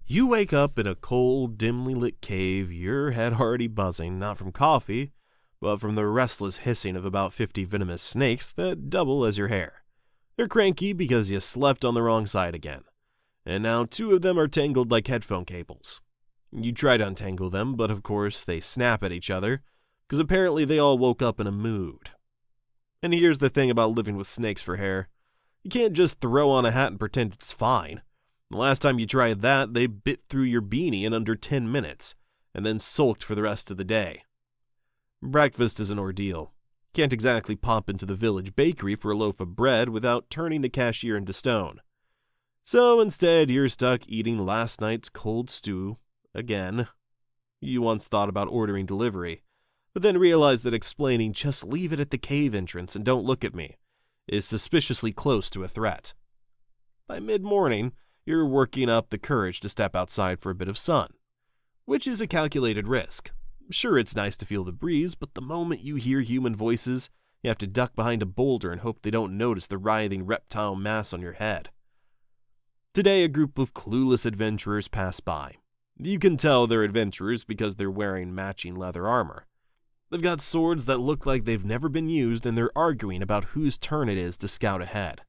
You wake up in a cold, dimly lit cave, your head already buzzing, not from coffee, but from the restless hissing of about 50 venomous snakes that double as your hair. They're cranky because you slept on the wrong side again, and now 2 of them are tangled like headphone cables. You try to untangle them, but of course they snap at each other, because apparently they all woke up in a mood. And here's the thing about living with snakes for hair. You can't just throw on a hat and pretend it's fine. The last time you tried that, they bit through your beanie in under 10 minutes, and then sulked for the rest of the day. Breakfast is an ordeal. Can't exactly pop into the village bakery for a loaf of bread without turning the cashier into stone. So instead, you're stuck eating last night's cold stew again. You once thought about ordering delivery, but then realized that explaining "just leave it at the cave entrance and don't look at me" is suspiciously close to a threat. By mid-morning, you're working up the courage to step outside for a bit of sun, which is a calculated risk. Sure, it's nice to feel the breeze, but the moment you hear human voices, you have to duck behind a boulder and hope they don't notice the writhing reptile mass on your head. Today, a group of clueless adventurers pass by. You can tell they're adventurers because they're wearing matching leather armor. They've got swords that look like they've never been used, and they're arguing about whose turn it is to scout ahead.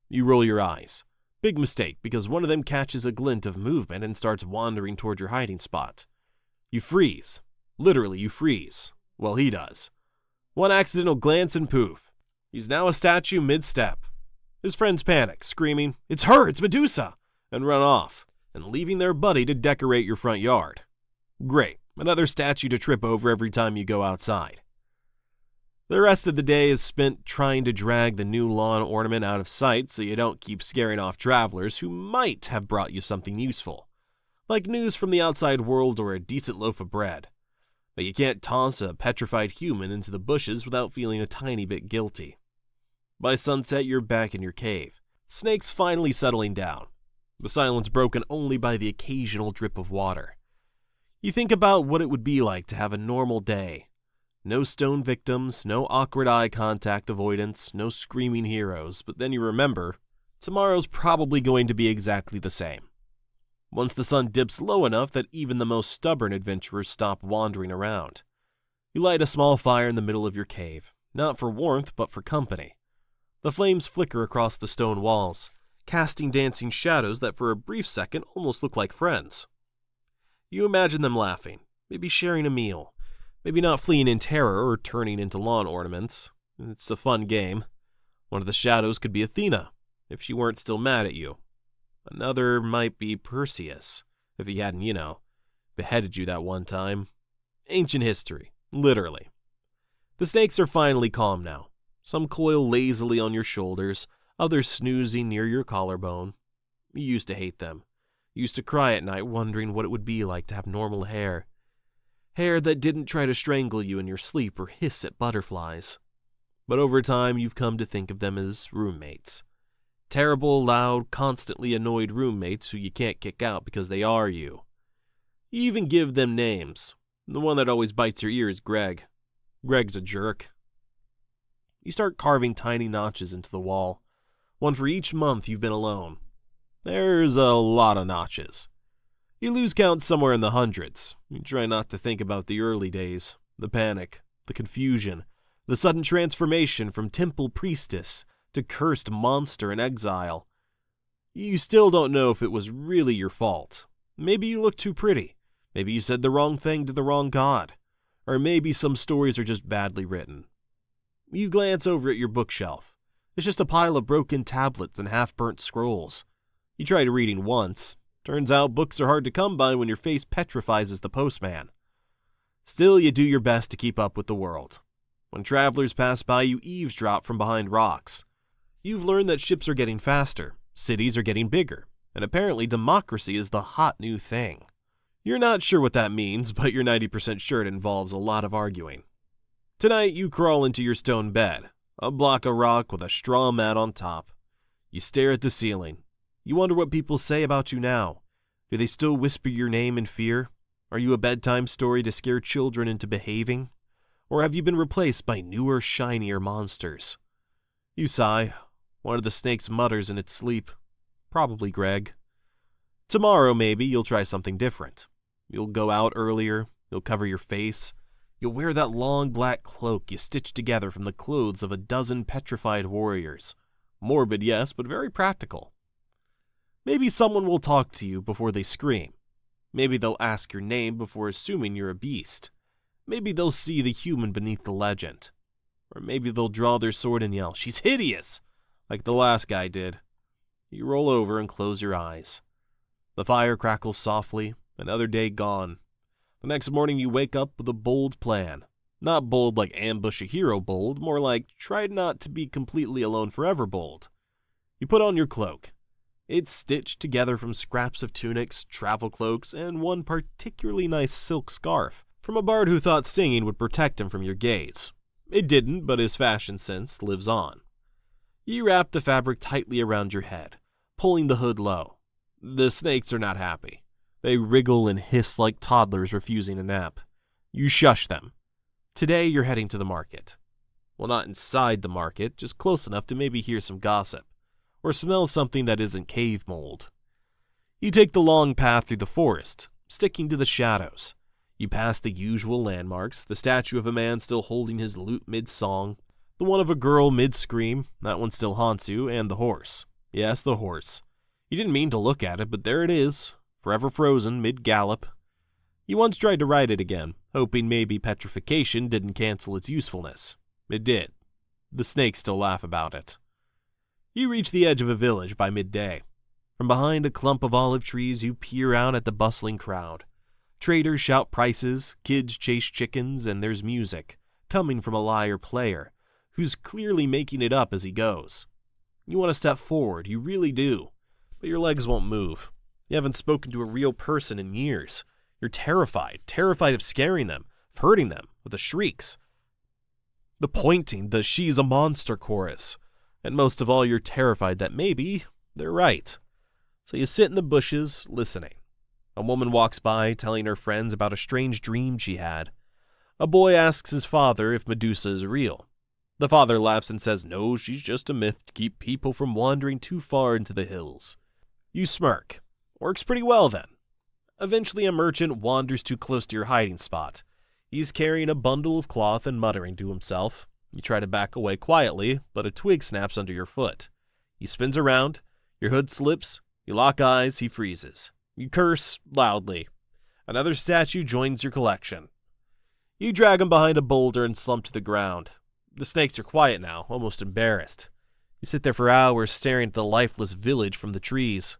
You roll your eyes. Big mistake, because one of them catches a glint of movement and starts wandering toward your hiding spot. You freeze. Literally, you freeze. Well, he does. One accidental glance and poof. He's now a statue mid-step. His friends panic, screaming, "It's her! It's Medusa!" and run off, and leaving their buddy to decorate your front yard. Great. Another statue to trip over every time you go outside. The rest of the day is spent trying to drag the new lawn ornament out of sight so you don't keep scaring off travelers who might have brought you something useful, like news from the outside world or a decent loaf of bread. But you can't toss a petrified human into the bushes without feeling a tiny bit guilty. By sunset, you're back in your cave, snakes finally settling down, the silence broken only by the occasional drip of water. You think about what it would be like to have a normal day. No stone victims, no awkward eye contact avoidance, no screaming heroes, but then you remember, tomorrow's probably going to be exactly the same. Once the sun dips low enough that even the most stubborn adventurers stop wandering around. You light a small fire in the middle of your cave, not for warmth but for company. The flames flicker across the stone walls, casting dancing shadows that for a brief second almost look like friends. You imagine them laughing, maybe sharing a meal, maybe not fleeing in terror or turning into lawn ornaments. It's a fun game. One of the shadows could be Athena, if she weren't still mad at you. Another might be Perseus, if he hadn't, beheaded you that one time. Ancient history, literally. The snakes are finally calm now. Some coil lazily on your shoulders, others snoozing near your collarbone. You used to hate them. You used to cry at night wondering what it would be like to have normal hair. Hair that didn't try to strangle you in your sleep or hiss at butterflies. But over time, you've come to think of them as roommates. Terrible, loud, constantly annoyed roommates who you can't kick out because they are you. You even give them names. The one that always bites your ear is Greg. Greg's a jerk. You start carving tiny notches into the wall, one for each month you've been alone. There's a lot of notches. You lose count somewhere in the hundreds. You try not to think about the early days, the panic, the confusion, the sudden transformation from temple priestess to cursed monster in exile. You still don't know if it was really your fault. Maybe you looked too pretty. Maybe you said the wrong thing to the wrong god. Or maybe some stories are just badly written. You glance over at your bookshelf. It's just a pile of broken tablets and half-burnt scrolls. You tried reading once. Turns out books are hard to come by when your face petrifies as the postman. Still, you do your best to keep up with the world. When travelers pass by, you eavesdrop from behind rocks. You've learned that ships are getting faster, cities are getting bigger, and apparently democracy is the hot new thing. You're not sure what that means, but you're 90% sure it involves a lot of arguing. Tonight, you crawl into your stone bed, a block of rock with a straw mat on top. You stare at the ceiling. You wonder what people say about you now. Do they still whisper your name in fear? Are you a bedtime story to scare children into behaving? Or have you been replaced by newer, shinier monsters? You sigh. One of the snakes mutters in its sleep. Probably Greg. Tomorrow, maybe, you'll try something different. You'll go out earlier, you'll cover your face, you'll wear that long black cloak you stitched together from the clothes of a dozen petrified warriors. Morbid, yes, but very practical. Maybe someone will talk to you before they scream. Maybe they'll ask your name before assuming you're a beast. Maybe they'll see the human beneath the legend. Or maybe they'll draw their sword and yell, "She's hideous!" like the last guy did. You roll over and close your eyes. The fire crackles softly, another day gone. The next morning you wake up with a bold plan. Not bold like ambush a hero bold, more like try not to be completely alone forever bold. You put on your cloak. It's stitched together from scraps of tunics, travel cloaks, and one particularly nice silk scarf from a bard who thought singing would protect him from your gaze. It didn't, but his fashion sense lives on. You wrap the fabric tightly around your head, pulling the hood low. The snakes are not happy. They wriggle and hiss like toddlers refusing a nap. You shush them. Today you're heading to the market. Well, not inside the market, just close enough to maybe hear some gossip, or smell something that isn't cave mold. You take the long path through the forest, sticking to the shadows. You pass the usual landmarks, the statue of a man still holding his lute mid-song, the one of a girl mid-scream, that one still haunts you, and the horse. Yes, the horse. You didn't mean to look at it, but there it is, forever frozen mid-gallop. You once tried to ride it again, hoping maybe petrification didn't cancel its usefulness. It did. The snakes still laugh about it. You reach the edge of a village by midday. From behind a clump of olive trees, you peer out at the bustling crowd. Traders shout prices, kids chase chickens, and there's music, coming from a lyre player, who's clearly making it up as he goes. You want to step forward, you really do, but your legs won't move. You haven't spoken to a real person in years. You're terrified of scaring them, of hurting them, with the shrieks. The pointing, the "she's a monster" chorus. And most of all, you're terrified that maybe they're right. So you sit in the bushes, listening. A woman walks by, telling her friends about a strange dream she had. A boy asks his father if Medusa is real. The father laughs and says, "No, she's just a myth to keep people from wandering too far into the hills." You smirk. Works pretty well then. Eventually a merchant wanders too close to your hiding spot. He's carrying a bundle of cloth and muttering to himself. You try to back away quietly, but a twig snaps under your foot. He spins around, your hood slips, you lock eyes, he freezes. You curse loudly. Another statue joins your collection. You drag him behind a boulder and slump to the ground. The snakes are quiet now, almost embarrassed. You sit there for hours staring at the lifeless village from the trees.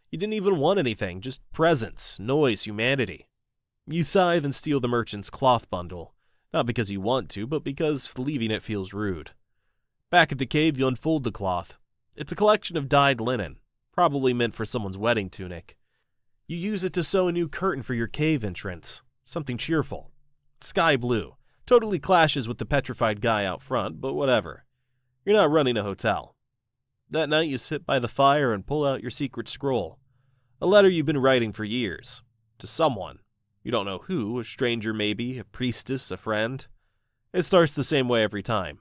You didn't even want anything, just presence, noise, humanity. You sigh and steal the merchant's cloth bundle. Not because you want to, but because leaving it feels rude. Back at the cave, you unfold the cloth. It's a collection of dyed linen, probably meant for someone's wedding tunic. You use it to sew a new curtain for your cave entrance, something cheerful. Sky blue. Totally clashes with the petrified guy out front, but whatever. You're not running a hotel. That night you sit by the fire and pull out your secret scroll. A letter you've been writing for years. To someone. You don't know who, a stranger maybe, a priestess, a friend. It starts the same way every time.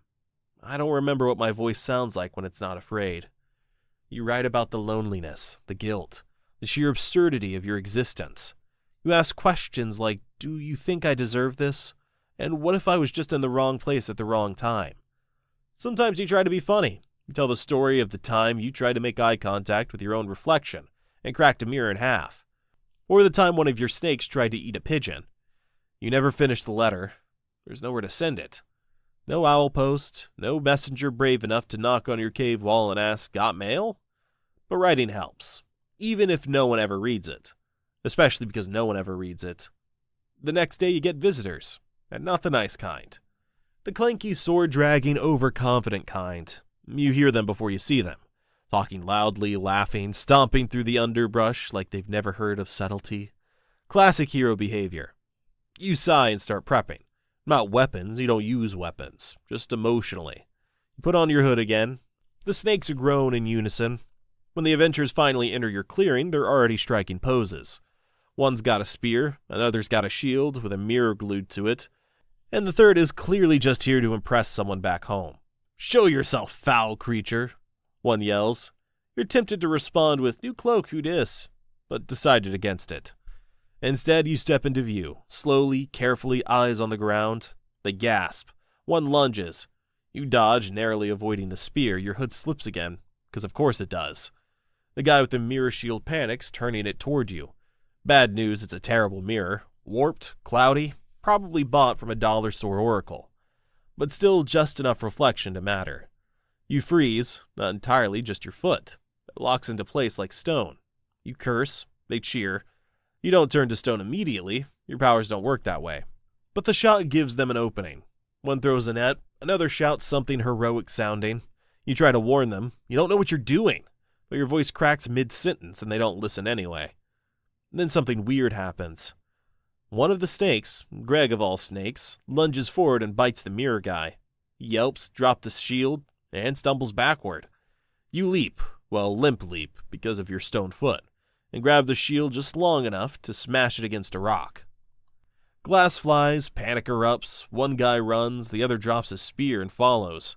I don't remember what my voice sounds like when it's not afraid. You write about the loneliness, the guilt, the sheer absurdity of your existence. You ask questions like, do you think I deserve this? And what if I was just in the wrong place at the wrong time? Sometimes you try to be funny. You tell the story of the time you tried to make eye contact with your own reflection and cracked a mirror in half. Or the time one of your snakes tried to eat a pigeon. You never finish the letter. There's nowhere to send it. No owl post, no messenger brave enough to knock on your cave wall and ask, "Got mail?" But writing helps, even if no one ever reads it. Especially because no one ever reads it. The next day you get visitors, and not the nice kind. The clanky, sword-dragging, overconfident kind. You hear them before you see them. Talking loudly, laughing, stomping through the underbrush like they've never heard of subtlety. Classic hero behavior. You sigh and start prepping. Not weapons, you don't use weapons, just emotionally. You put on your hood again. The snakes groan in unison. When the adventurers finally enter your clearing, they're already striking poses. One's got a spear, another's got a shield with a mirror glued to it, and the third is clearly just here to impress someone back home. "Show yourself, foul creature," one yells. You're tempted to respond with, "New cloak, who dis?" but decided against it. Instead, you step into view, slowly, carefully, eyes on the ground. They gasp. One lunges. You dodge, narrowly avoiding the spear. Your hood slips again, because of course it does. The guy with the mirror shield panics, turning it toward you. Bad news, it's a terrible mirror. Warped, cloudy, probably bought from a dollar store oracle. But still just enough reflection to matter. You freeze, not entirely, just your foot. It locks into place like stone. You curse, they cheer. You don't turn to stone immediately, your powers don't work that way. But the shot gives them an opening. One throws a net, another shouts something heroic sounding. You try to warn them, you don't know what you're doing, but your voice cracks mid-sentence and they don't listen anyway. Then something weird happens. One of the snakes, Greg of all snakes, lunges forward and bites the mirror guy. He yelps, drops the shield, and stumbles backward. You leap, limp leap, because of your stone foot, and grab the shield just long enough to smash it against a rock. Glass flies, panic erupts, one guy runs, the other drops his spear and follows.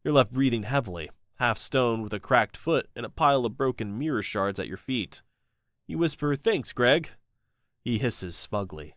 You're left breathing heavily, half stoned with a cracked foot and a pile of broken mirror shards at your feet. You whisper, "Thanks, Greg." He hisses smugly.